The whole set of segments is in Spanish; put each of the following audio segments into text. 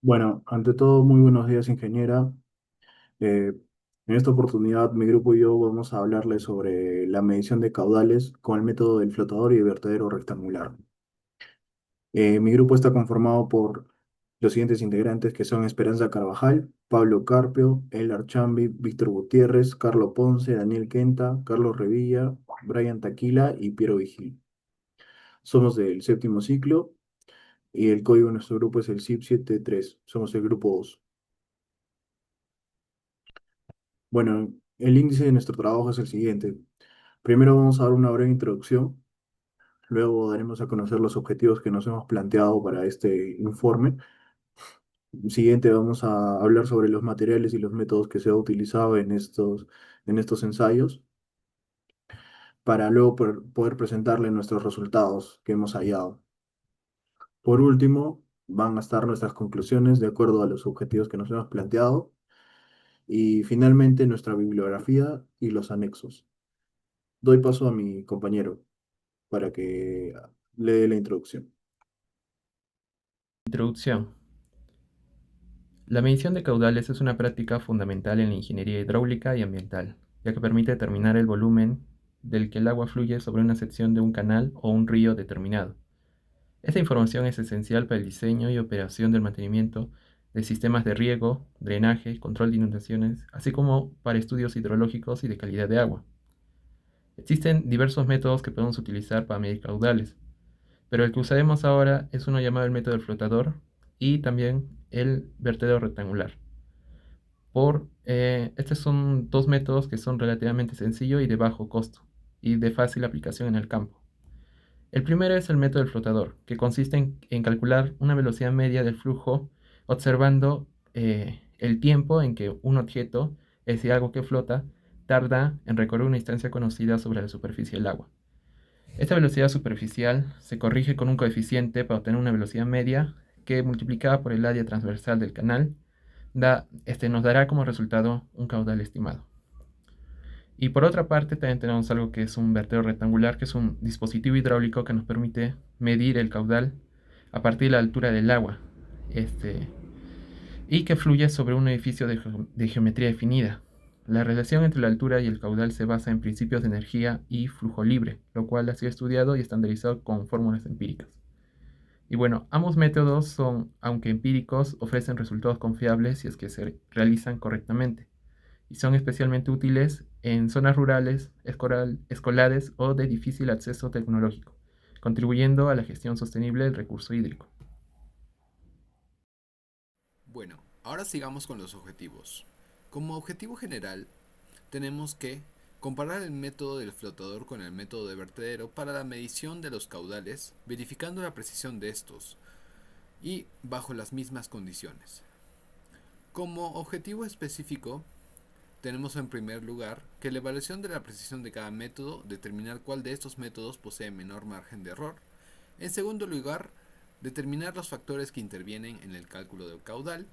Bueno, ante todo, muy buenos días, ingeniera. Eh, en esta oportunidad, mi grupo y yo vamos a hablarle sobre la medición de caudales con el método del flotador y vertedero rectangular. Mi grupo está conformado por los siguientes integrantes que son Esperanza Carvajal, Pablo Carpio, Elar Chambi, Víctor Gutiérrez, Carlos Ponce, Daniel Quenta, Carlos Revilla, Brian Taquila y Piero Vigil. Somos del séptimo ciclo y el código de nuestro grupo es el CIP 73. Somos el grupo 2. Bueno, el índice de nuestro trabajo es el siguiente. Primero vamos a dar una breve introducción, luego daremos a conocer los objetivos que nos hemos planteado para este informe. Siguiente, vamos a hablar sobre los materiales y los métodos que se ha utilizado en estos ensayos, para luego poder presentarle nuestros resultados que hemos hallado. Por último, van a estar nuestras conclusiones de acuerdo a los objetivos que nos hemos planteado y finalmente nuestra bibliografía y los anexos. Doy paso a mi compañero para que le dé la introducción. Introducción. La medición de caudales es una práctica fundamental en la ingeniería hidráulica y ambiental, ya que permite determinar el volumen del que el agua fluye sobre una sección de un canal o un río determinado. Esta información es esencial para el diseño y operación del mantenimiento de sistemas de riego, drenaje, control de inundaciones, así como para estudios hidrológicos y de calidad de agua. Existen diversos métodos que podemos utilizar para medir caudales, pero el que usaremos ahora es uno llamado el método del flotador y también el vertedero rectangular. Estos son dos métodos que son relativamente sencillos y de bajo costo y de fácil aplicación en el campo. El primero es el método del flotador, que consiste en calcular una velocidad media del flujo observando el tiempo en que un objeto, es decir, algo que flota, tarda en recorrer una distancia conocida sobre la superficie del agua. Esta velocidad superficial se corrige con un coeficiente para obtener una velocidad media que, multiplicada por el área transversal del canal, nos dará como resultado un caudal estimado. Y por otra parte, también tenemos algo que es un vertedero rectangular, que es un dispositivo hidráulico que nos permite medir el caudal a partir de la altura del agua, este, y que fluye sobre un edificio de geometría definida. La relación entre la altura y el caudal se basa en principios de energía y flujo libre, lo cual ha sido estudiado y estandarizado con fórmulas empíricas. Y bueno, ambos métodos son, aunque empíricos, ofrecen resultados confiables si es que se realizan correctamente, y son especialmente útiles en zonas rurales, escolares o de difícil acceso tecnológico, contribuyendo a la gestión sostenible del recurso hídrico. Bueno, ahora sigamos con los objetivos. Como objetivo general, tenemos que comparar el método del flotador con el método de vertedero para la medición de los caudales, verificando la precisión de estos y bajo las mismas condiciones. Como objetivo específico, tenemos en primer lugar que la evaluación de la precisión de cada método, determinar cuál de estos métodos posee menor margen de error. En segundo lugar, determinar los factores que intervienen en el cálculo del caudal.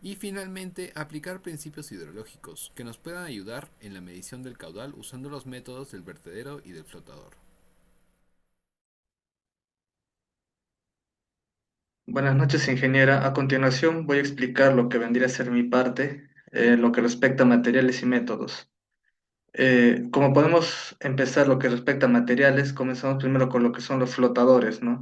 Y finalmente, aplicar principios hidrológicos que nos puedan ayudar en la medición del caudal usando los métodos del vertedero y del flotador. Buenas noches, ingeniera. A continuación voy a explicar lo que vendría a ser mi parte, lo que respecta a materiales y métodos. Como podemos empezar lo que respecta a materiales, comenzamos primero con lo que son los flotadores, ¿no?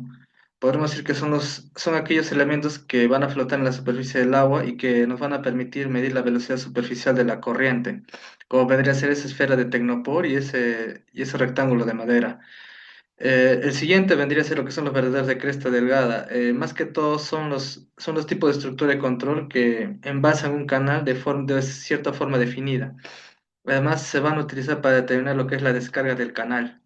Podemos decir que son aquellos elementos que van a flotar en la superficie del agua y que nos van a permitir medir la velocidad superficial de la corriente, como vendría a ser esa esfera de tecnopor y ese rectángulo de madera. El siguiente vendría a ser lo que son los verdaderos de cresta delgada. Más que todo son los tipos de estructura de control que envasan un canal de cierta forma definida. Además, se van a utilizar para determinar lo que es la descarga del canal.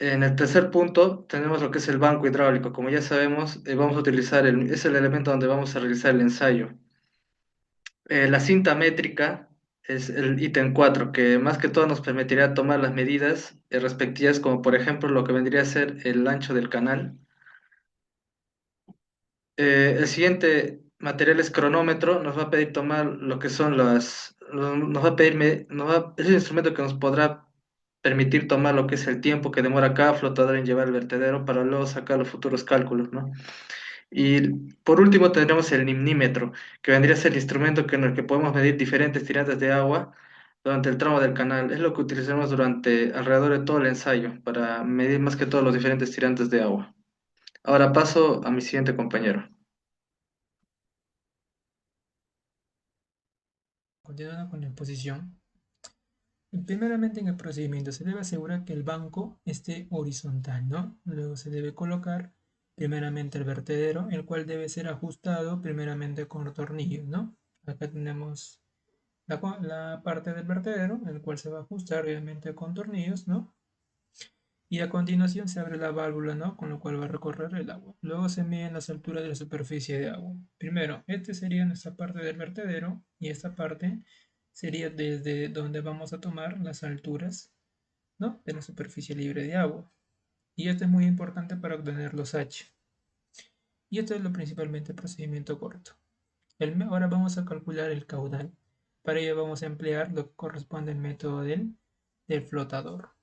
En el tercer punto tenemos lo que es el banco hidráulico. Como ya sabemos, vamos a utilizar es el elemento donde vamos a realizar el ensayo. La cinta métrica es el ítem 4 que más que todo nos permitirá tomar las medidas respectivas, como por ejemplo lo que vendría a ser el ancho del canal. El siguiente material es cronómetro, nos va a pedir tomar lo que son nos va a pedir, es el instrumento que nos podrá permitir tomar lo que es el tiempo que demora cada flotador en llevar el vertedero para luego sacar los futuros cálculos, ¿no? Y por último tendremos el nimnímetro, que vendría a ser el instrumento con el que podemos medir diferentes tirantes de agua durante el tramo del canal. Es lo que utilizamos durante alrededor de todo el ensayo para medir más que todo los diferentes tirantes de agua. Ahora paso a mi siguiente compañero. Continuando con la exposición, primeramente en el procedimiento se debe asegurar que el banco esté horizontal, ¿no? Luego se debe colocar primeramente el vertedero, el cual debe ser ajustado primeramente con tornillos, ¿no? Acá tenemos la parte del vertedero, el cual se va a ajustar obviamente con tornillos, ¿no? Y a continuación se abre la válvula, ¿no? Con lo cual va a recorrer el agua. Luego se miden las alturas de la superficie de agua. Primero, este sería nuestra parte del vertedero y esta parte sería desde donde vamos a tomar las alturas, ¿no? De la superficie libre de agua. Y esto es muy importante para obtener los H. Y esto es lo principalmente el procedimiento corto. Ahora vamos a calcular el caudal. Para ello vamos a emplear lo que corresponde al método del flotador.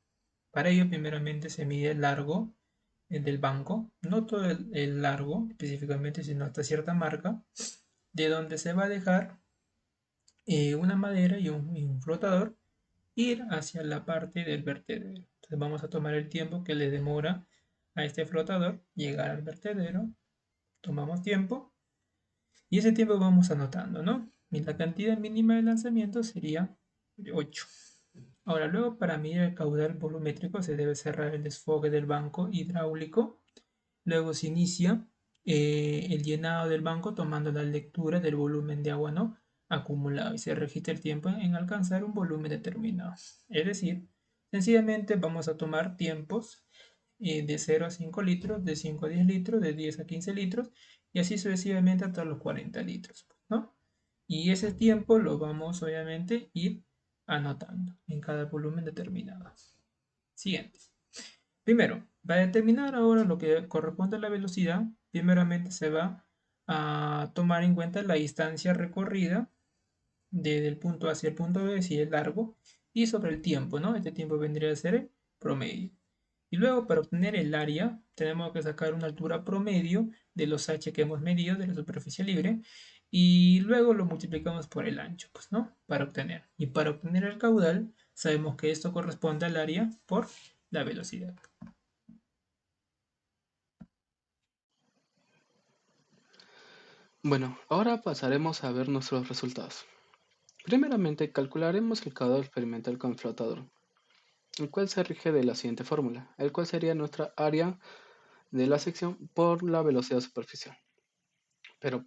Para ello, primeramente se mide el largo del banco, no todo el largo específicamente, sino hasta cierta marca, de donde se va a dejar una madera y un flotador ir hacia la parte del vertedero. Entonces vamos a tomar el tiempo que le demora a este flotador llegar al vertedero, tomamos tiempo y ese tiempo vamos anotando, ¿no? Y la cantidad mínima de lanzamiento sería 8. Ahora, luego para medir el caudal volumétrico se debe cerrar el desfogue del banco hidráulico. Luego se inicia el llenado del banco tomando la lectura del volumen de agua no acumulado y se registra el tiempo en alcanzar un volumen determinado. Es decir, sencillamente vamos a tomar tiempos de 0 a 5 litros, de 5 a 10 litros, de 10 a 15 litros y así sucesivamente hasta los 40 litros, ¿no? Y ese tiempo lo vamos obviamente a ir anotando en cada volumen determinado. Siguiente. Primero, para determinar ahora lo que corresponde a la velocidad, primeramente se va a tomar en cuenta la distancia recorrida desde el punto A hacia el punto B, si es largo, y sobre el tiempo, ¿no? Este tiempo vendría a ser el promedio. Y luego para obtener el área tenemos que sacar una altura promedio de los h que hemos medido de la superficie libre y luego lo multiplicamos por el ancho, pues, ¿no? Para obtener. Y para obtener el caudal sabemos que esto corresponde al área por la velocidad. Bueno, ahora pasaremos a ver nuestros resultados. Primeramente, calcularemos el caudal experimental con el flotador, el cual se rige de la siguiente fórmula, el cual sería nuestra área de la sección por la velocidad superficial. Pero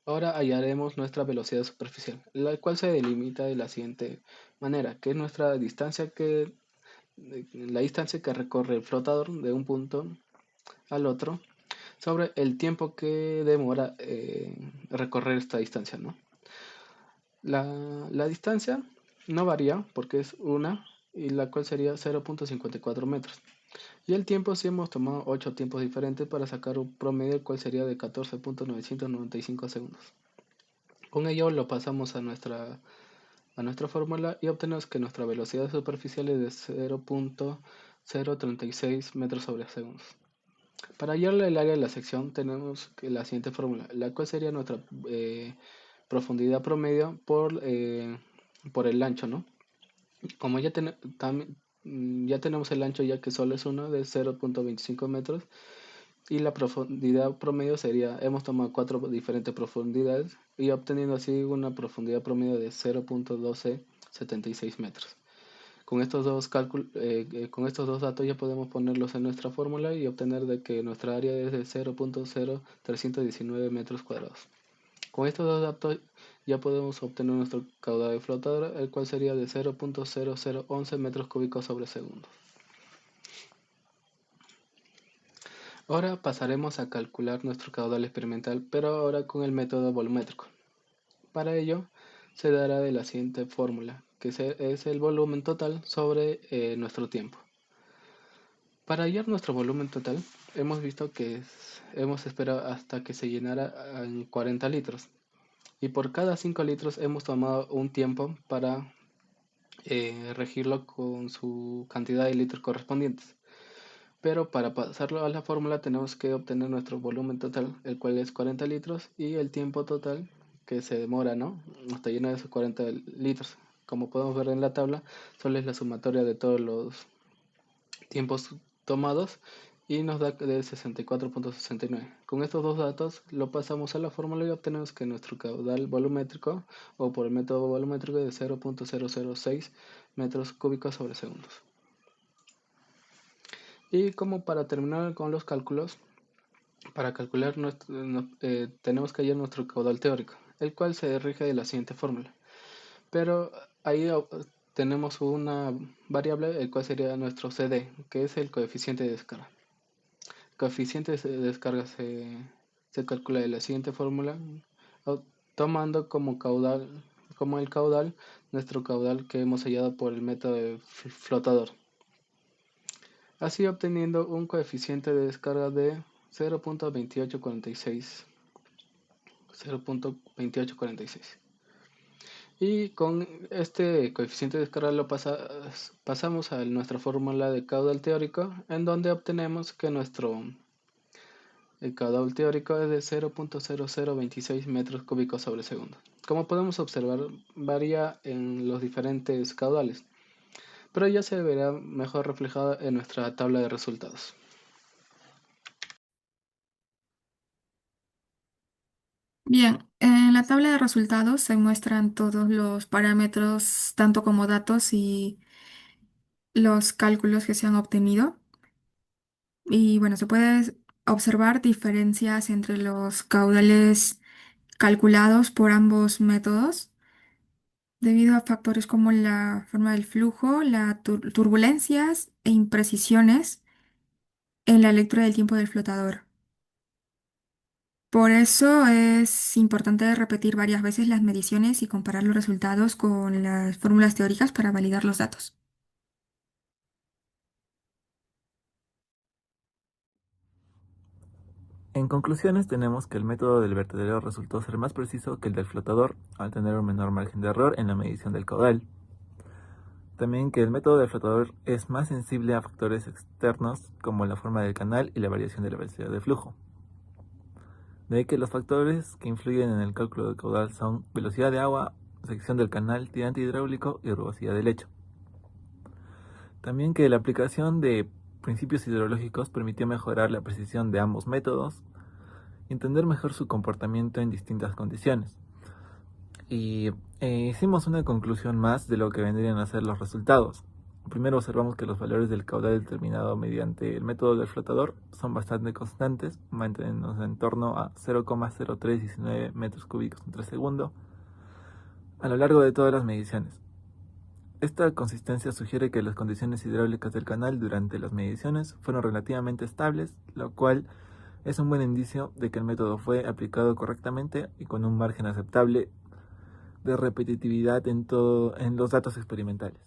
ahora hallaremos nuestra velocidad superficial, la cual se delimita de la siguiente manera, que es la distancia que recorre el flotador de un punto al otro sobre el tiempo que demora recorrer esta distancia, ¿no? La distancia no varía porque es una y la cual sería 0.54 metros. Y el tiempo sí hemos tomado 8 tiempos diferentes para sacar un promedio, el cual sería de 14.995 segundos. Con ello lo pasamos a nuestra fórmula y obtenemos que nuestra velocidad superficial es de 0.036 metros sobre segundos. Para hallarle el área de la sección tenemos la siguiente fórmula, la cual sería nuestra profundidad promedio por el ancho, ¿no? Como ya tenemos el ancho ya que solo es uno de 0.25 metros y la profundidad promedio sería, hemos tomado 4 diferentes profundidades y obteniendo así una profundidad promedio de 0.1276 metros. Con estos dos datos ya podemos ponerlos en nuestra fórmula y obtener de que nuestra área es de 0.0319 metros cuadrados. Con estos dos datos ya podemos obtener nuestro caudal de flotador, el cual sería de 0.0011 metros cúbicos sobre segundo. Ahora pasaremos a calcular nuestro caudal experimental, pero ahora con el método volumétrico. Para ello se dará de la siguiente fórmula, que es el volumen total sobre nuestro tiempo. Para hallar nuestro volumen total, hemos visto que hemos esperado hasta que se llenara en 40 litros. Y por cada 5 litros hemos tomado un tiempo para regirlo con su cantidad de litros correspondientes. pero para pasarlo a la fórmula tenemos que obtener nuestro volumen total, el cual es 40 litros, y el tiempo total que se demora, ¿no? Hasta llenar esos 40 litros. Como podemos ver en la tabla, solo es la sumatoria de todos los tiempos tomados y nos da de 64.69. Con estos dos datos lo pasamos a la fórmula y obtenemos que nuestro caudal volumétrico, o por el método volumétrico, es de 0.006 metros cúbicos sobre segundos. Y como para terminar con los cálculos, para calcular tenemos que hallar nuestro caudal teórico, el cual se rige de la siguiente fórmula. Pero ahí tenemos una variable, el cual sería nuestro CD, que es el coeficiente de descarga. El coeficiente de descarga se calcula de la siguiente fórmula, tomando como el caudal, nuestro caudal que hemos hallado por el método de flotador. Así obteniendo un coeficiente de descarga de 0.2846. 0.2846. Y con este coeficiente de descarga lo pasamos a nuestra fórmula de caudal teórico, en donde obtenemos que el caudal teórico es de 0.0026 metros cúbicos sobre segundo. Como podemos observar, varía en los diferentes caudales, pero ya se verá mejor reflejado en nuestra tabla de resultados. Bien, en la tabla de resultados se muestran todos los parámetros, tanto como datos y los cálculos que se han obtenido. Y bueno, se puede observar diferencias entre los caudales calculados por ambos métodos debido a factores como la forma del flujo, las turbulencias e imprecisiones en la lectura del tiempo del flotador. Por eso es importante repetir varias veces las mediciones y comparar los resultados con las fórmulas teóricas para validar los datos. En conclusiones, tenemos que el método del vertedero resultó ser más preciso que el del flotador, al tener un menor margen de error en la medición del caudal. También que el método del flotador es más sensible a factores externos como la forma del canal y la variación de la velocidad de flujo. De ahí que los factores que influyen en el cálculo del caudal son velocidad de agua, sección del canal, tirante hidráulico y rugosidad del lecho. También que la aplicación de principios hidrológicos permitió mejorar la precisión de ambos métodos y entender mejor su comportamiento en distintas condiciones. Y hicimos una conclusión más de lo que vendrían a ser los resultados. Primero observamos que los valores del caudal determinado mediante el método del flotador son bastante constantes, manteniéndose en torno a 0,0319 metros cúbicos entre segundo a lo largo de todas las mediciones. Esta consistencia sugiere que las condiciones hidráulicas del canal durante las mediciones fueron relativamente estables, lo cual es un buen indicio de que el método fue aplicado correctamente y con un margen aceptable de repetitividad en los datos experimentales.